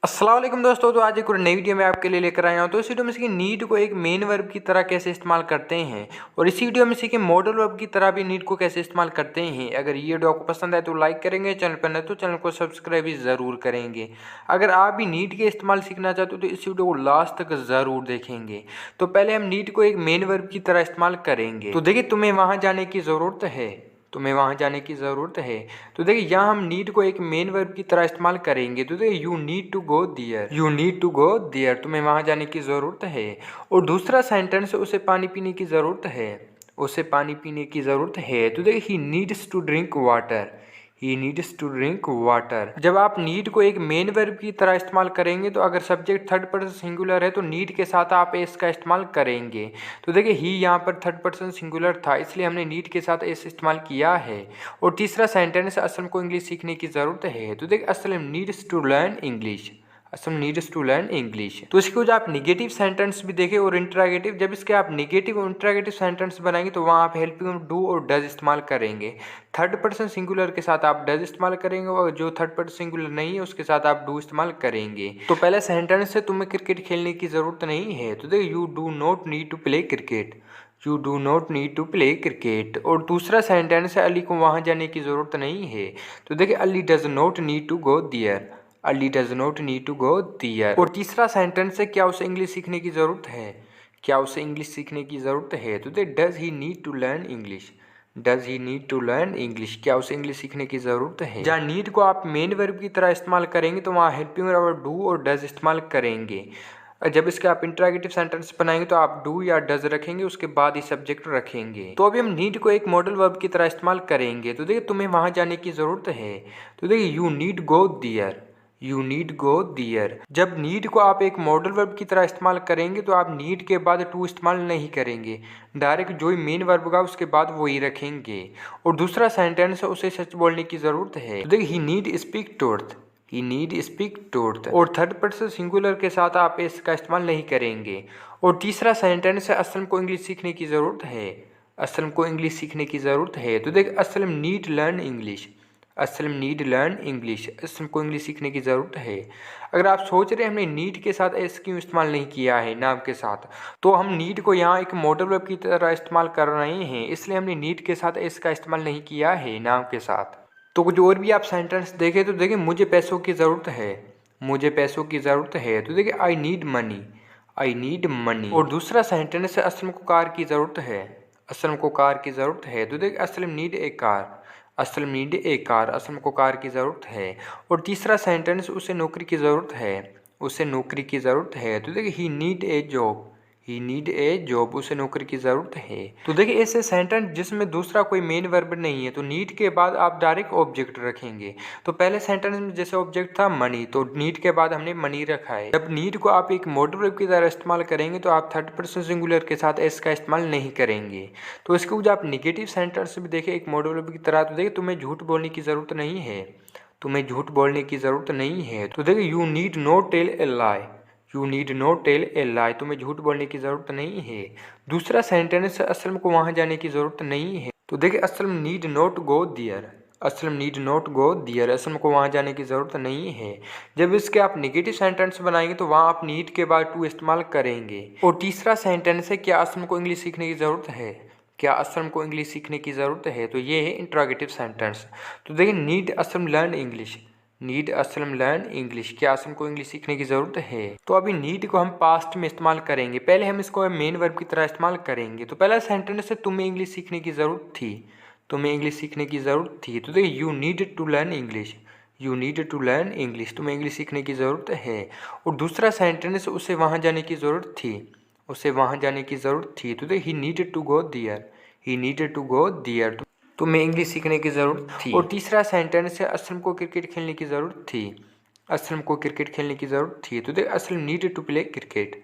अस्सलाम वालेकुम दोस्तों। तो आज एक और नई वीडियो में आपके लिए लेकर आया हूं। तो इस वीडियो में सीखें नीड को एक मेन वर्ब की तरह कैसे इस्तेमाल करते हैं और इसी वीडियो में सीखें मॉडल वर्ब की तरह भी नीड को कैसे इस्तेमाल करते हैं। अगर ये वीडियो आपको पसंद आए तो लाइक करेंगे, चैनल पर नए तो चैनल को सब्सक्राइब भी ज़रूर करेंगे। अगर आप भी नीड के इस्तेमाल सीखना चाहते हो तो इस वीडियो को लास्ट तक ज़रूर देखेंगे। तो पहले हम नीड को एक मेन वर्ब की तरह इस्तेमाल करेंगे। तो देखिए, तुम्हें वहाँ जाने की ज़रूरत है, तो देखिए यहाँ हम नीड को एक मेन वर्ब की तरह इस्तेमाल करेंगे। तो देखिए यू नीड टू गो दियर, तुम्हें वहाँ जाने की ज़रूरत है। और दूसरा सेंटेंस, उसे पानी पीने की ज़रूरत है, तो देखिए he needs to drink water. जब आप नीड को एक मेन वर्ब की तरह इस्तेमाल करेंगे तो अगर सब्जेक्ट थर्ड पर्सन सिंगुलर है तो नीड के साथ आप एस का इस्तेमाल करेंगे। तो देखिए ही यहाँ पर थर्ड पर्सन सिंगुलर था, इसलिए हमने नीड के साथ एस इस्तेमाल किया है। और तीसरा सेंटेंस, असलम को इंग्लिश सीखने की ज़रूरत है, तो देखिए Aslam needs to learn English. तो इसके कुछ आप निगेटिव सेंटेंस भी देखें और इंट्रागेटिव। जब इसके आप निगेटिव और इंट्रागेटिव सेंटेंस बनाएंगे तो वहाँ आप हेल्पिंग डू और डज इस्तेमाल करेंगे। थर्ड पर्सन सिंगुलर के साथ आप डज इस्तेमाल करेंगे और जो थर्ड पर्सन सिंगुलर नहीं है उसके साथ आप डू इस्तेमाल करेंगे। तो पहले सेंटेंस से तुम्हें क्रिकेट खेलने की ज़रूरत नहीं है, तो देखिए you do not need to play cricket. और दूसरा सेंटेंस है, अली को वहाँ जाने की ज़रूरत नहीं है, तो देखिए Ali does not need to go there. और तीसरा सेंटेंस है, क्या उसे इंग्लिश सीखने की ज़रूरत है, तो देखिए does he need to learn English, क्या उसे इंग्लिश सीखने की ज़रूरत है। जहाँ नीड को आप मेन वर्ब की तरह इस्तेमाल करेंगे तो वहाँ हेल्पिंग वर्ब डू और डज इस्तेमाल करेंगे। जब इसके आप इंट्रागेटिव सेंटेंस बनाएंगे तो आप डू या डज रखेंगे, उसके बाद ही सब्जेक्ट रखेंगे। तो अभी हम नीड को एक मॉडल वर्ब की तरह इस्तेमाल करेंगे। तो देखिए तुम्हें वहाँ जाने की ज़रूरत है, तो देखिए यू नीड गो दियर। जब नीड को आप एक मॉडल वर्ब की तरह इस्तेमाल करेंगे तो आप नीड के बाद टू इस्तेमाल नहीं करेंगे, डायरेक्ट जो ही मेन वर्ब होगा उसके बाद वही रखेंगे। और दूसरा सेंटेंस है, उसे सच बोलने की ज़रूरत है, तो देखिए ही नीड स्पीक ट्रूथ। और थर्ड पर्सन सिंगुलर के साथ आप इसका इस्तेमाल नहीं करेंगे। और तीसरा सेंटेंस है, असलम को इंग्लिश सीखने की ज़रूरत है, तो देख Aslam need learn English, Aslam को इंग्लिश सीखने की ज़रूरत है। अगर आप सोच रहे हैं हमने नीड के साथ एस क्यों इस्तेमाल नहीं किया है नाम के साथ, तो हम नीड को यहाँ एक मॉडल वर्ब की तरह इस्तेमाल कर रहे हैं, इसलिए हमने नीड के साथ एस का इस्तेमाल नहीं किया है नाम के साथ। तो कुछ और भी आप सेंटेंस देखें तो देखिए मुझे पैसों की ज़रूरत है, तो देखिए आई नीड मनी। और दूसरा सेंटेंस है, असलम को कार की ज़रूरत है, तो देखिए Aslam need a car, Aslam को कार की ज़रूरत है। और तीसरा सेंटेंस, उसे नौकरी की ज़रूरत है, तो देखिए ही नीड ए जॉब, उसे नौकरी की ज़रूरत है। तो देखिए ऐसे सेंटेंस जिसमें दूसरा कोई मेन वर्ब नहीं है तो नीड के बाद आप डायरेक्ट ऑब्जेक्ट रखेंगे। तो पहले सेंटेंस में जैसे ऑब्जेक्ट था मनी, तो नीड के बाद हमने मनी रखा है। जब नीड को आप एक मॉडल वर्ब की तरह इस्तेमाल करेंगे तो आप थर्ड पर्सन सिंगुलर के साथ एस का इस्तेमाल नहीं करेंगे। तो इसके कुछ आप निगेटिव सेंटेंस भी देखें एक मॉडल वर्ब की तरह, तो देखिए तुम्हें झूठ बोलने की ज़रूरत नहीं है, तो देखिए you need not tell a lie, तुम्हें झूठ बोलने की ज़रूरत नहीं है। दूसरा सेंटेंस, असलम को वहाँ जाने की ज़रूरत नहीं है, तो देखिए असलम नीड नॉट गो दियर, असलम को वहाँ जाने की ज़रूरत नहीं है। जब इसके आप निगेटिव सेंटेंस बनाएंगे तो वहाँ आप नीड के बाद टू इस्तेमाल करेंगे। और तीसरा सेंटेंस है, क्या असलम को इंग्लिश सीखने की ज़रूरत है, तो ये है इंट्रोगेटिव सेंटेंस। तो देखिए नीड असलम लर्न इंग्लिश, क्या असलम को इंग्लिश सीखने की ज़रूरत है। तो अभी नीड को हम पास्ट में इस्तेमाल करेंगे, पहले हम इसको मेन वर्ब की तरह इस्तेमाल करेंगे। तो पहला सेंटेंस है, तुम्हें इंग्लिश सीखने की ज़रूरत थी, तो देखिए you need to learn English, तुम्हें इंग्लिश सीखने की ज़रूरत है। और दूसरा सेंटेंस, उसे वहाँ जाने की ज़रूरत थी, तो देखिए ही नीडेड टू गो दियर, तुम्हें इंग्लिश सीखने की ज़रूरत थी। और तीसरा सेंटेंस है, असलम को क्रिकेट खेलने की ज़रूरत थी, तो देख Aslam needed to play cricket,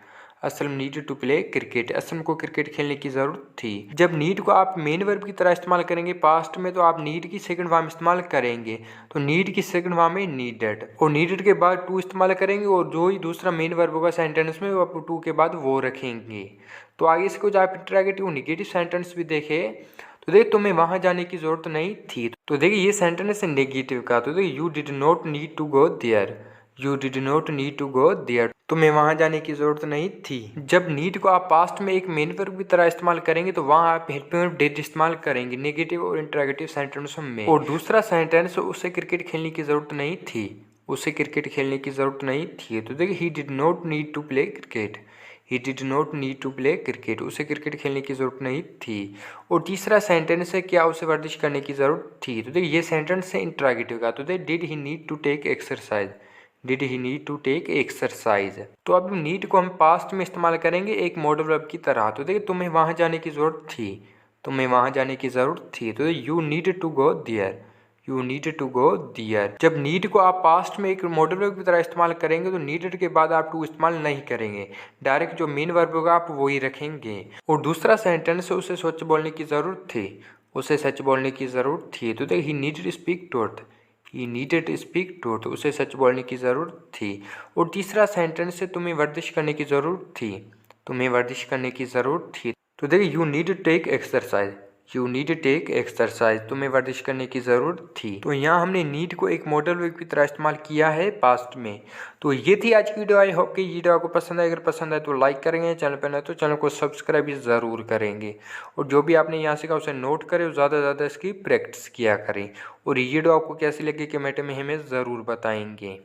Aslam को क्रिकेट खेलने की ज़रूरत थी। जब नीड को आप मेन वर्ब की तरह इस्तेमाल करेंगे पास्ट में तो आप नीड की सेकंड फॉर्म इस्तेमाल करेंगे, तो नीड की सेकंड फॉर्म है नीडेड, और नीडेड के बाद टू इस्तेमाल करेंगे और जो ही दूसरा मेन वर्ब होगा सेंटेंस में वो आप टू के बाद वो रखेंगे। तो आगे से कुछ आप इंट्रोगेटिव निगेटिव सेंटेंस भी देखें, तो देखिए तुम्हें वहाँ जाने की ज़रूरत नहीं थी, तो देखिए ये सेंटेंस है नेगेटिव का, तो देखिए you did not need to go there, you did not need to go there, तुम्हें वहां जाने की जरूरत नहीं थी। जब नीड को आप पास्ट में एक मेन वर्ब की तरह इस्तेमाल करेंगे तो वहां आप हेल्पिंग वर्ब डिड इस्तेमाल करेंगे नेगेटिव और इंटरोगेटिव सेंटेंसों में। और दूसरा सेंटेंस, उसे क्रिकेट खेलने की जरूरत नहीं थी, उसे क्रिकेट खेलने की जरूरत नहीं थी। तो देखिए he did not need to play cricket, he did not need to play cricket, उसे क्रिकेट खेलने की जरूरत नहीं थी। और तीसरा सेंटेंस है क्या उसे वर्जिश करने की जरूरत थी। तो देखिए ये सेंटेंस है इंटरोगेटिव का। तो देखिए did he need to take exercise, did he need to take exercise. तो अब नीड को हम पास्ट में इस्तेमाल करेंगे एक मॉडल वर्ब की तरह। तो देखिए तुम्हें वहां जाने की जरूरत थी, तुम्हें वहां जाने की जरूरत थी। तो you need to go there, you need to go there. जब नीड को आप पास्ट में एक मॉडल वर्ब की तरह इस्तेमाल करेंगे तो नीडेड के बाद आप टू इस्तेमाल नहीं करेंगे, डायरेक्ट जो मेन वर्ब होगा आप वही रखेंगे। और दूसरा सेंटेंस है उसे सच बोलने की जरूरत थी, उसे सच बोलने की जरूरत थी। तो देखिए he needed speak truth, he needed speak truth, उसे सच बोलने की जरूरत थी। और तीसरा सेंटेंस है तुम्हें वर्जिश करने की जरूरत थी, तुम्हें वर्जिश करने की जरूरत थी। तो देखिए you need to take exercise, you need take exercise, तुम्हें वर्जिश करने की ज़रूरत थी। तो यहाँ हमने नीड को एक मॉडल वर्ब की तरह इस्तेमाल किया है पास्ट में। तो ये थी आज की वीडियो। आई होप कि ये वीडियो आपको पसंद आए, अगर पसंद आए तो लाइक करेंगे, चैनल पर नए तो चैनल को सब्सक्राइब भी ज़रूर करेंगे। और जो भी आपने यहाँ सीखा उसे नोट करें और ज़्यादा से ज़्यादा इसकी प्रैक्टिस किया करें। और ये वीडियो आपको कैसी लगी कमेंट में हमें ज़रूर बताएंगे।